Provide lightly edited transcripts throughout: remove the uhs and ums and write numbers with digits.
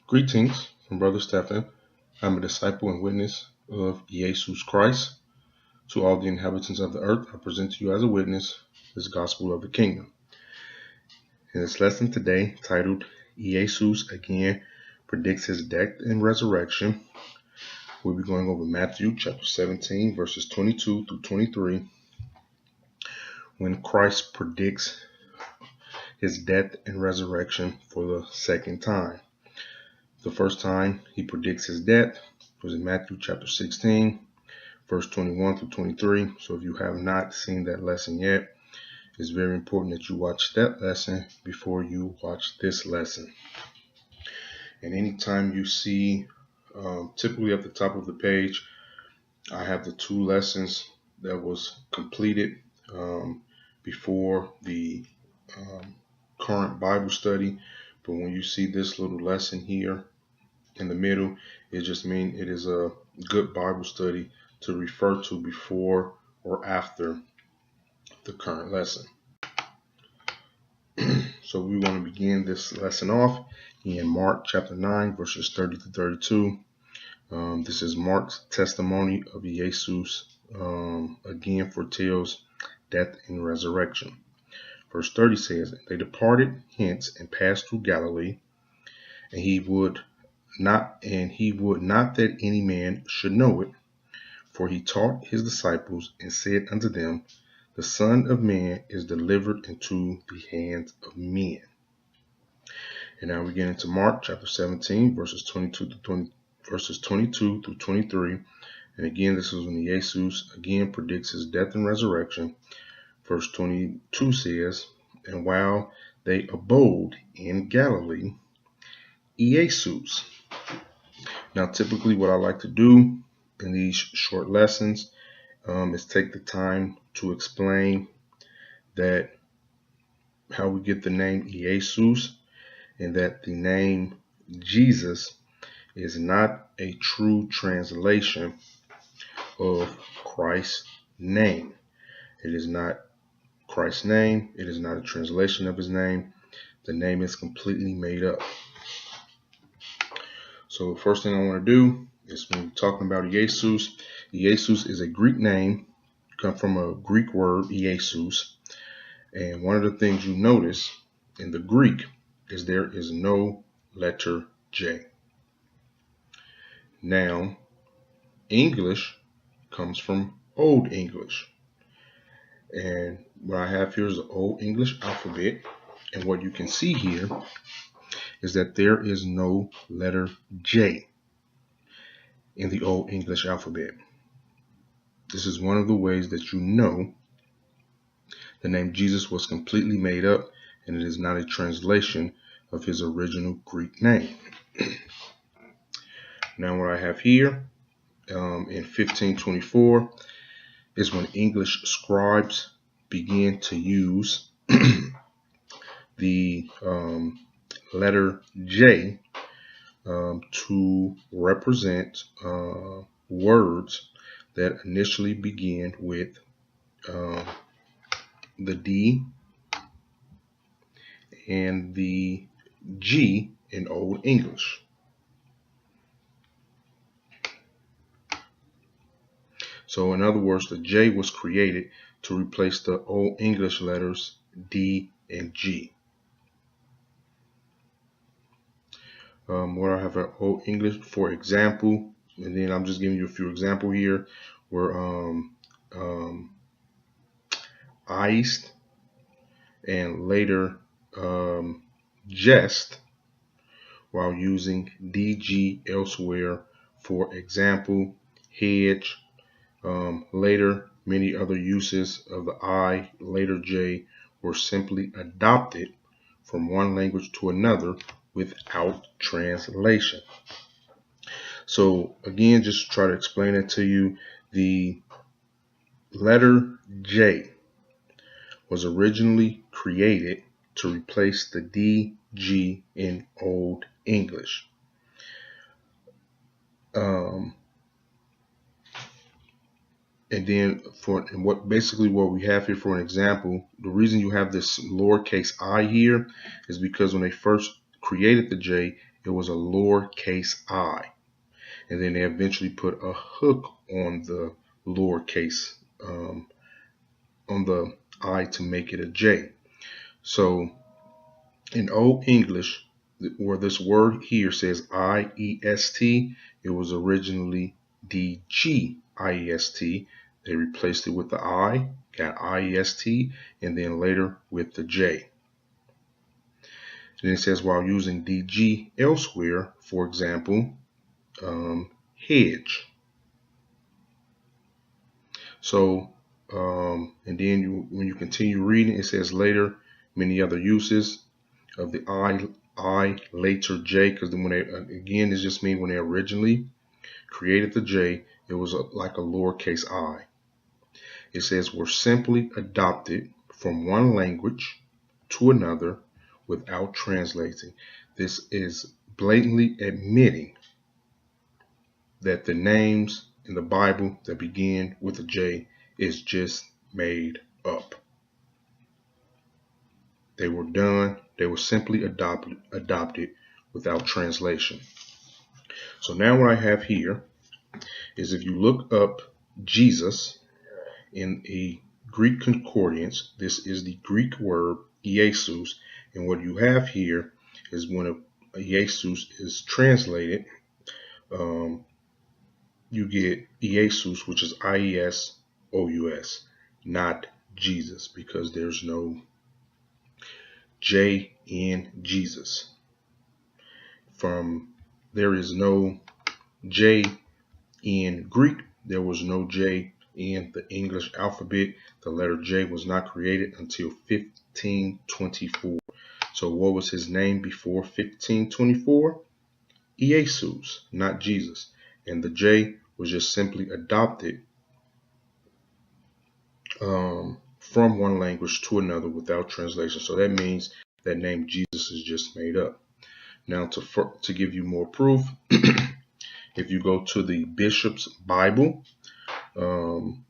Greetings from Brother Stephen. I'm a disciple and witness of Iēsous Christ. To all the inhabitants of the earth, I present to you as a witness this gospel of the kingdom. In this lesson today, titled Iēsous Again Predicts His Death and Resurrection, we'll be going over Matthew chapter 17, verses 22 through 23, when Christ predicts his death and resurrection for the second time. The first time he predicts his death was in Matthew chapter 16, verse 21 through 23. So if you have not seen that lesson yet, it's very important that you watch that lesson before you watch this lesson. And anytime you see, typically at the top of the page, I have the two lessons that was completed before the current Bible study. But when you see this little lesson here in the middle, it just means it is a good Bible study to refer to before or after the current lesson. So we want to begin this lesson off in Mark chapter 9, verses 30 to 32. This is Mark's testimony of Iēsous again foretells death and resurrection. Verse 30 says, "They departed hence and passed through Galilee, and he would not that any man should know it, for he taught his disciples and said unto them, the Son of Man is delivered into the hands of men." And now we get into Mark chapter 17, verses 22 through 23. And again, this is when Iēsous again predicts his death and resurrection. Verse 22 says, "And while they abode in Galilee, Iēsous." Now, typically what I like to do in these short lessons is take the time to explain that how we get the name Iēsous, and that the name Jesus is not a true translation of Christ's name. It is not Christ's name. It is not a translation of his name. The name is completely made up. So the first thing I want to do is, when we're talking about Iēsous, Iēsous is a Greek name, come from a Greek word, Iēsous. And one of the things you notice in the Greek is there is no letter J. Now, English comes from Old English. And what I have here is the Old English alphabet. And what you can see here is that there is no letter J in the Old English alphabet. This is one of the ways that you know the name Jesus was completely made up, and it is not a translation of his original Greek name. Now what I have here in 1524 is when English scribes began to use the letter J to represent words that initially began with the D and the G in Old English. So in other words, the J was created to replace the Old English letters D and G. Where I have an Old English, for example, and then I'm just giving you a few examples here, where iced and later jest, while using DG elsewhere. For example, hedge. Later, many other uses of the I, later J, were simply adopted from one language to another without translation. So again, just try to explain it to you. The letter J was originally created to replace the DG in Old English. And then what we have here for an example, the reason you have this lowercase I here is because when they first created the J, it was a lowercase I. And then they eventually put a hook on the lowercase, on the I to make it a J. So in Old English, where this word here says I-E-S-T, it was originally D-G-I-E-S-T. They replaced it with the I, got I-E-S-T, and then later with the J. And it says while using DG elsewhere, for example, hedge. So, and then when you continue reading, it says later, many other uses of the I later J, because when they, again, this just means when they originally created the J, it was like a lowercase I. It says were simply adopted from one language to another without translating. This is blatantly admitting that the names in the Bible that begin with a J is just made up. They were done. They were simply adopted without translation. So now what I have here is if you look up Jesus in a Greek concordance, this is the Greek word Iēsous, and what you have here is when Iēsous is translated, you get Iēsous, which is I-E-S-O-U-S, not Jesus, because there's no J in Jesus. There is no J in Greek. There was no J in the English alphabet. The letter J was not created until 1524. So what was his name before 1524? Iēsous, not Jesus. And the J was just simply adopted from one language to another without translation. So that means that name Jesus is just made up. Now to give you more proof, if you go to the Bishop's Bible, and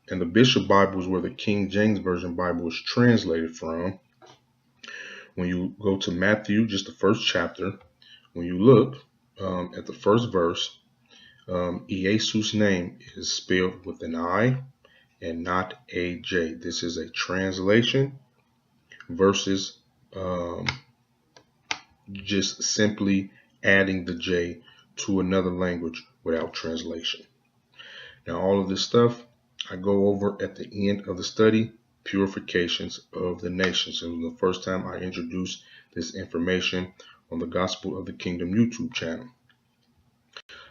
the Bishop Bible is where the King James Version Bible is translated from. When you go to Matthew, just the first chapter, when you look at the first verse, Iēsous' name is spelled with an I and not a J. This is a translation versus just simply adding the J to another language without translation. Now, all of this stuff I go over at the end of the study, Purifications of the Nations. It was the first time I introduced this information on the Gospel of the Kingdom YouTube channel.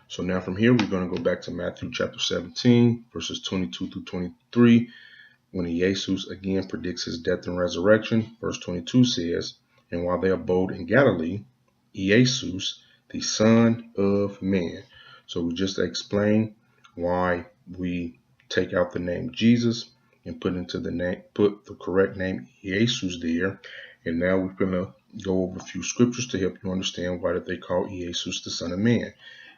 So now from here, we're going to go back to Matthew chapter 17, verses 22 through 23, when Iēsous again predicts his death and resurrection. Verse 22 says, and while they abode in Galilee, Iēsous, the Son of Man. So we just explained why we take out the name Jesus and put the correct name Iēsous there. And now we're going to go over a few scriptures to help you understand why did they call Iēsous the Son of Man.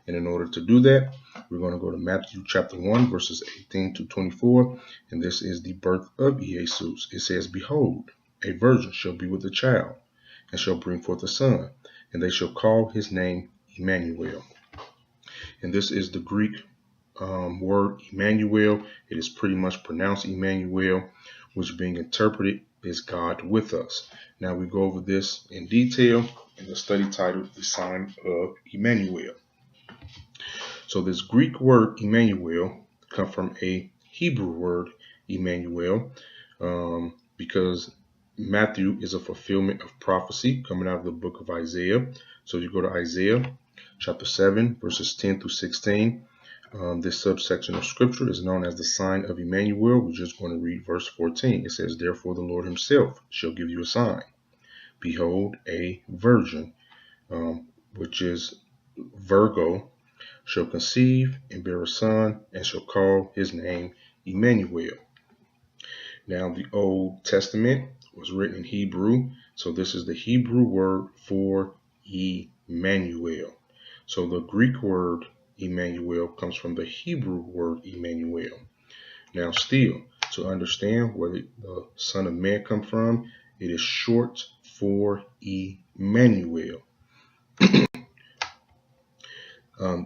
And in order to do that, we're going to go to Matthew chapter 1, verses 18 to 24. And this is the birth of Iēsous. It says, behold, a virgin shall be with a child, and shall bring forth a son, and they shall call his name Emmanuel. And this is the Greek word Emmanuel. It is pretty much pronounced Emmanuel, which being interpreted is God with us. Now we go over this in detail in the study titled The Sign of Emmanuel. So this Greek word Emmanuel comes from a Hebrew word Emmanuel, because Matthew is a fulfillment of prophecy coming out of the book of Isaiah. So you go to Isaiah chapter 7, verses 10 through 16. This subsection of scripture is known as the sign of Emmanuel. We're just going to read verse 14. It says, therefore the Lord himself shall give you a sign. Behold, a virgin, which is Virgo, shall conceive and bear a son, and shall call his name Emmanuel. Now the Old Testament was written in Hebrew, so this is the Hebrew word for Emmanuel. So the Greek word Emmanuel comes from the Hebrew word Emmanuel. Now still, to understand where the Son of Man comes from, it is short for Emmanuel.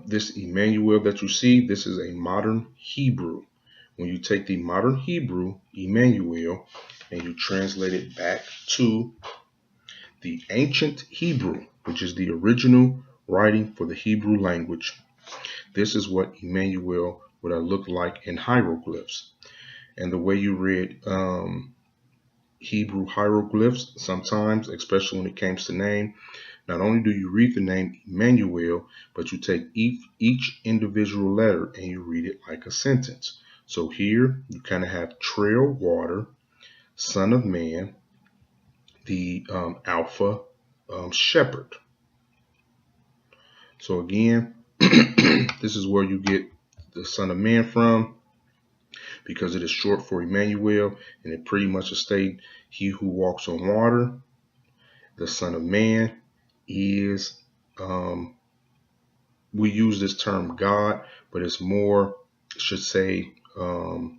This Emmanuel that you see, this is a modern Hebrew. When you take the modern Hebrew, Emmanuel, and you translate it back to the ancient Hebrew, which is the original writing for the Hebrew language, this is what Emmanuel would have looked like in hieroglyphs. And the way you read Hebrew hieroglyphs, sometimes, especially when it comes to name, not only do you read the name Emmanuel, but you take each individual letter and you read it like a sentence. So here you kind of have trail water, son of man, the alpha shepherd. So again, this is where you get the son of man from, because it is short for Emmanuel, and it pretty much states he who walks on water. The son of man is, we use this term God, but it's more, should say, El.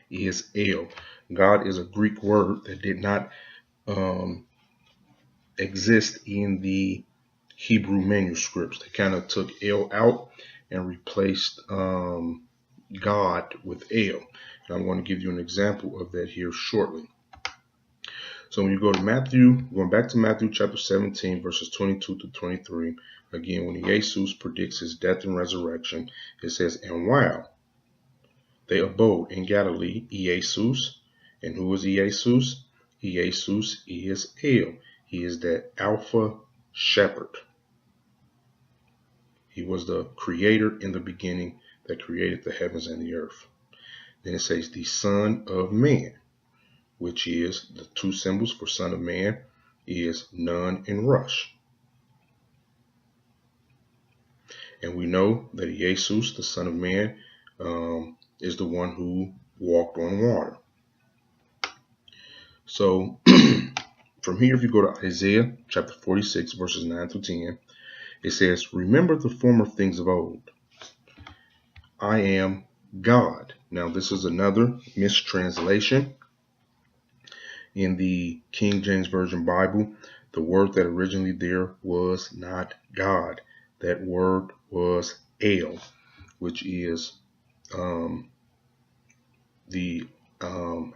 Is El. God is a Greek word that did not exist in the Hebrew manuscripts. They kind of took El out and replaced God with El. And I'm going to give you an example of that here shortly. So when you go to Matthew, going back to Matthew chapter 17, verses 22 to 23, again, when Iēsous predicts his death and resurrection, it says, and while they abode in Galilee, Iēsous, and who is Iēsous? Iēsous is El. He is that alpha shepherd. He was the creator in the beginning that created the heavens and the earth. Then it says the Son of Man, which is the two symbols for Son of Man is Nun and Rush. And we know that Iēsous, the Son of Man, is the one who walked on water. So from here, if you go to Isaiah chapter 46, verses 9 through 10, it says, remember the former things of old. I am God. Now, this is another mistranslation. In the King James Version Bible, the word that originally there was not God. That word was El, which is the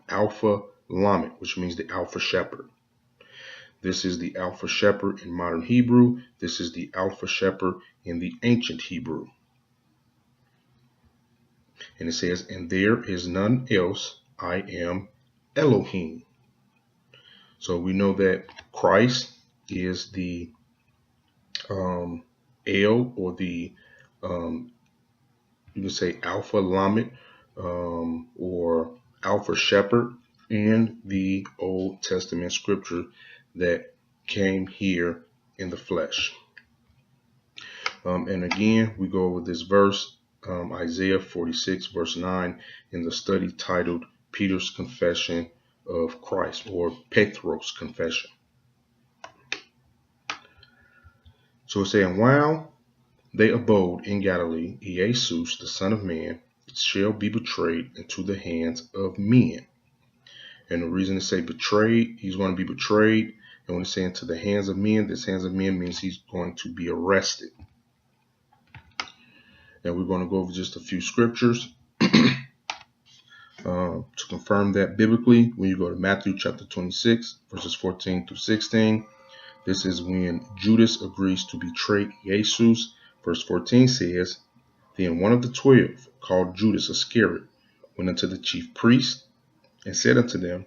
Alpha Lamed, which means the Alpha Shepherd. This is the Alpha Shepherd in modern Hebrew. This is the Alpha Shepherd in the ancient Hebrew. And it says, and there is none else. I am Elohim. So we know that Christ is the El, or the, you can say Alpha Lamed, or Alpha Shepherd in the Old Testament scripture that came here in the flesh. And again, we go over this verse, Isaiah 46, verse 9, in the study titled Peter's Confession of Christ, or Petros' Confession. So it's saying, while they abode in Galilee, Iēsous, the Son of Man, shall be betrayed into the hands of men. And the reason to say betrayed, he's going to be betrayed. And when it's saying to the hands of men, this hands of men means he's going to be arrested. And we're going to go over just a few scriptures to confirm that biblically. When you go to Matthew chapter 26, verses 14 through 16, this is when Judas agrees to betray Iēsous. Verse 14 says, then one of the 12, called Judas Iscariot, went unto the chief priests and said unto them,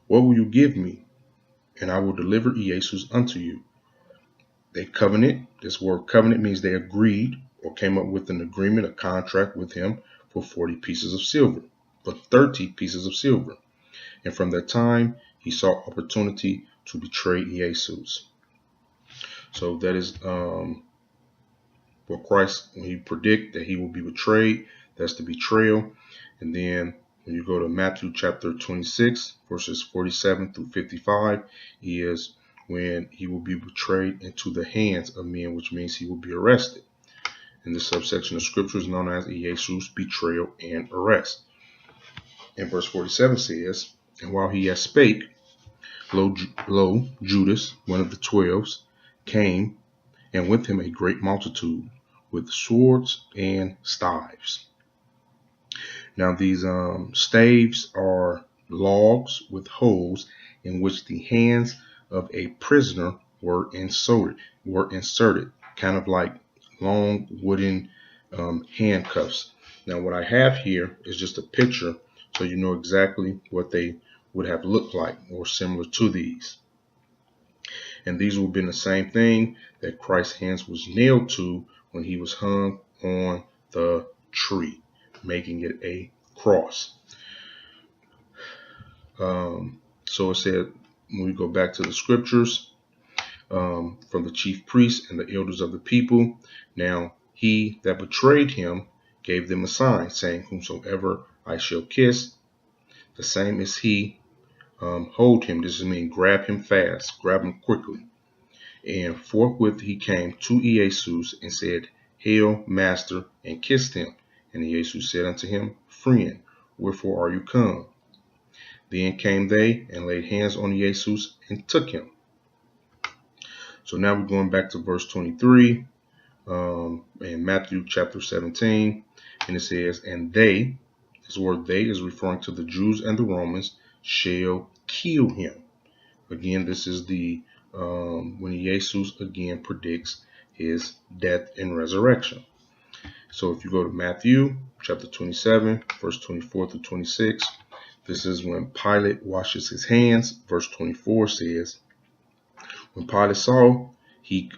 what will you give me? And I will deliver Iēsous unto you. They covenant. This word covenant means they agreed or came up with an agreement, a contract with him for 40 pieces of silver, for 30 pieces of silver. And from that time, he saw opportunity to betray Iēsous. So that is what Christ, when he predict that he will be betrayed, that's the betrayal. And then when you go to Matthew chapter 26, verses 47 through 55, is when he will be betrayed into the hands of men, which means he will be arrested. And this subsection of scripture is known as Iēsous' betrayal and arrest. And verse 47 says, and while he yet spake, lo, Judas, one of the 12, came and with him a great multitude, with swords and staves. Now these staves are logs with holes in which the hands of a prisoner were inserted, kind of like long wooden handcuffs. Now what I have here is just a picture so you know exactly what they would have looked like or similar to these. And these would have been the same thing that Christ's hands was nailed to when he was hung on the tree, making it a cross. So it said, when we go back to the scriptures, from the chief priests and the elders of the people, now he that betrayed him gave them a sign, saying, whomsoever I shall kiss, the same is he. Hold him. This is mean grab him fast, grab him quickly. And forthwith he came to Iēsous and said, Hail, Master, and kissed him. And Iēsous said unto him, Friend, wherefore are you come? Then came they and laid hands on Iēsous and took him. So now we're going back to verse 23 in Matthew chapter 17. And it says, and they, this word they is referring to the Jews and the Romans, shall kill him. Again, this is the when Iēsous again predicts his death and resurrection. So if you go to Matthew chapter 27, verse 24 through 26, this is when Pilate washes his hands. Verse 24 says, when Pilate saw he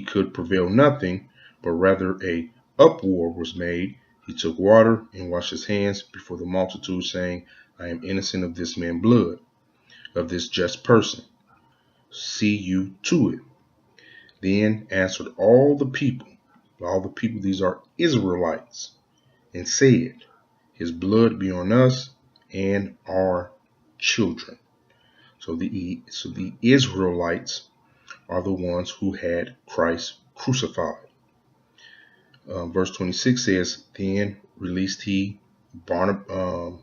could prevail nothing, but rather a uproar was made, he took water and washed his hands before the multitude, saying, I am innocent of this man's blood, of this just person. See you to it. Then answered all the people, these are Israelites, and said, his blood be on us and our children. So the Israelites are the ones who had Christ crucified. Verse 26 says, then released he Barabbas.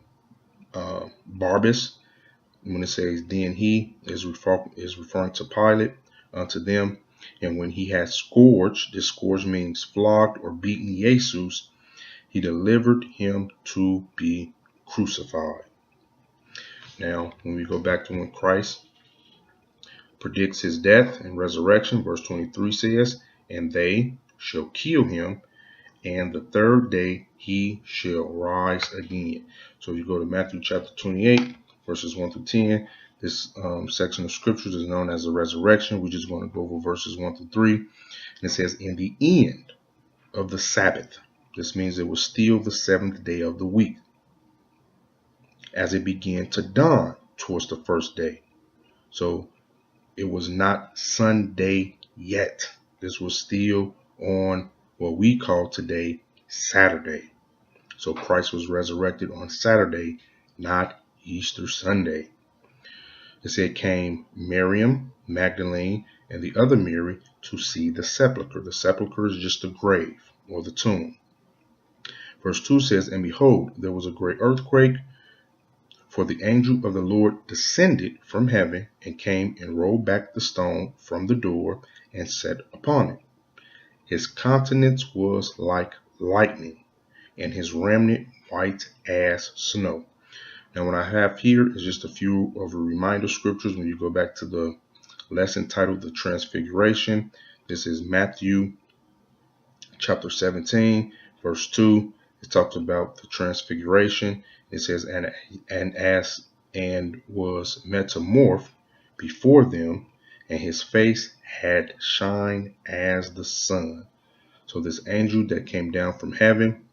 When it says then he is referring to Pilate unto them. And when he had scourged, this scourge means flogged or beaten Iēsous, he delivered him to be crucified. Now, when we go back to when Christ predicts his death and resurrection, verse 23 says, and they shall kill him, and the third day he shall rise again. So if you go to Matthew chapter 28, verses 1 through 10, this section of scriptures is known as the resurrection. We're just going to go over verses 1 through 3. And it says, in the end of the Sabbath, this means it was still the seventh day of the week, as it began to dawn towards the first day. So it was not Sunday yet. This was still on what we call today Saturday. So Christ was resurrected on Saturday, not Easter Sunday. It said came Miriam Magdalene and the other Mary to see the sepulchre. The sepulchre is just the grave or the tomb. Verse 2 says, and behold, there was a great earthquake, for the angel of the Lord descended from heaven and came and rolled back the stone from the door and sat upon it. His countenance was like lightning, and his raiment white as snow. Now what I have here is just a few of the reminder scriptures. When you go back to the lesson titled The Transfiguration, this is Matthew chapter 17, verse 2. It talks about the transfiguration. It says, and was metamorphed before them, and his face had shined as the sun. So this angel that came down from heaven,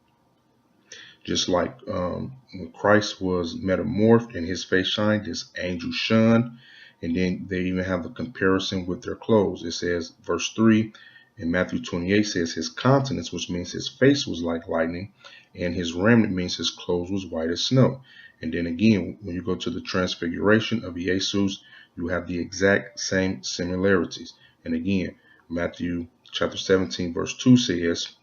just like when Christ was metamorphed and his face shined, this angel shone. And then they even have the comparison with their clothes. It says, verse 3 in Matthew 28 says, his countenance, which means his face, was like lightning, and his raiment means his clothes was white as snow. And then again, when you go to the transfiguration of Iēsous, you have the exact same similarities. And again, Matthew chapter 17, verse 2 says,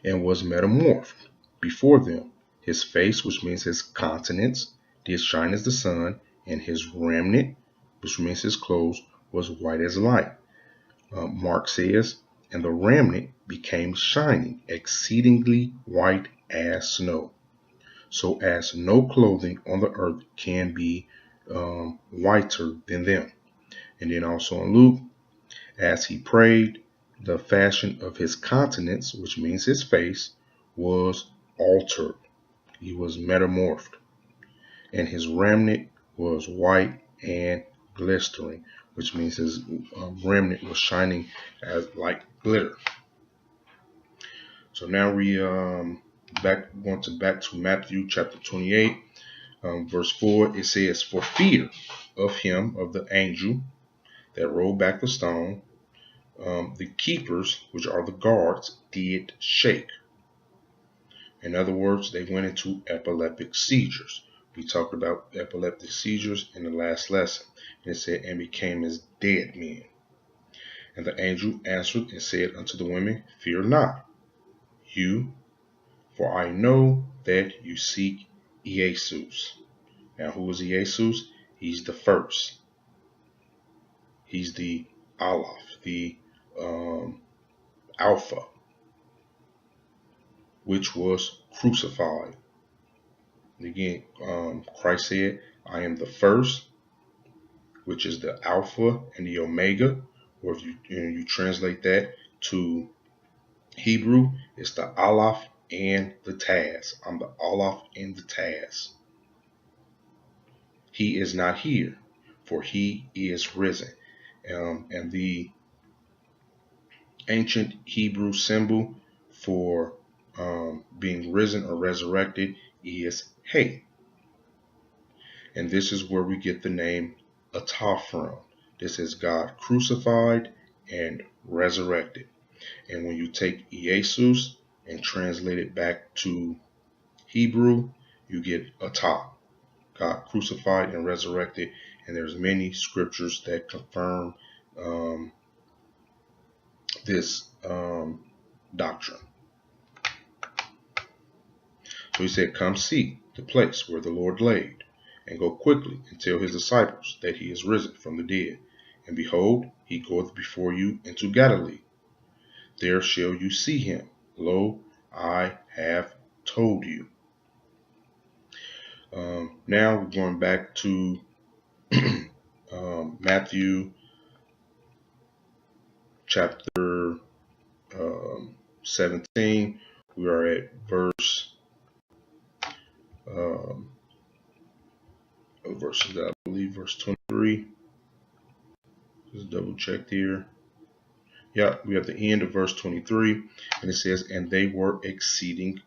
and was metamorphed before them. His face, which means his countenance, did shine as the sun, and his raiment, which means his clothes, was white as light. Mark says, and the remnant became shining, exceedingly white as snow, so as no clothing on the earth can be whiter than them. And then also in Luke, as he prayed, the fashion of his countenance, which means his face, was altered. He was metamorphed, and his remnant was white and glistering, which means his remnant was shining as like glitter. So now we back to Matthew chapter 28, verse 4. It says, "For fear of him, of the angel that rolled back the stone, the keepers, which are the guards, did shake." In other words, they went into epileptic seizures. We talked about epileptic seizures in the last lesson. And it said, and became as dead men. And the angel answered and said unto the women, Fear not, you, for I know that you seek Iēsous. Now, who is Iēsous? He's the first. He's the Aleph, the Alpha, which was crucified. Again, Christ said, I am the first, which is the Alpha and the Omega. Or if you translate that to Hebrew, it's the Aleph and the Taz. I'm the Aleph and the Taz. He is not here, for he is risen. And the ancient Hebrew symbol for being risen or resurrected is Hey. And this is where we get the name Atah from. This is God crucified and resurrected. And when you take Iēsous and translate it back to Hebrew, you get Atah, God crucified and resurrected. And there's many scriptures that confirm this doctrine. So he said, come see the place where the Lord laid, and go quickly and tell his disciples that he is risen from the dead. And behold, he goeth before you into Galilee. There shall you see him. Lo, I have told you. Now we're going back to Matthew chapter 17. We are at verses, I believe, verse 23. Just double check here. Yeah, we have the end of verse 23, and it says, and they were exceedingly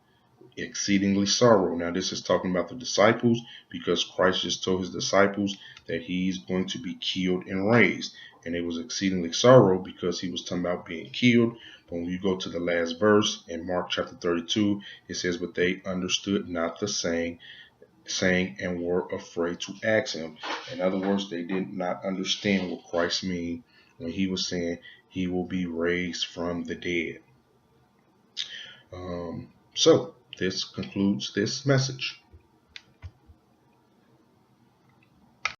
sorrow. Now this is talking about the disciples, because Christ just told his disciples that he's going to be killed and raised, and it was exceedingly sorrow because he was talking about being killed. But when you go to the last verse in Mark chapter 32, it says, but they understood not the saying and were afraid to ask him. In other words, they did not understand what Christ mean when he was saying he will be raised from the dead. So this concludes this message.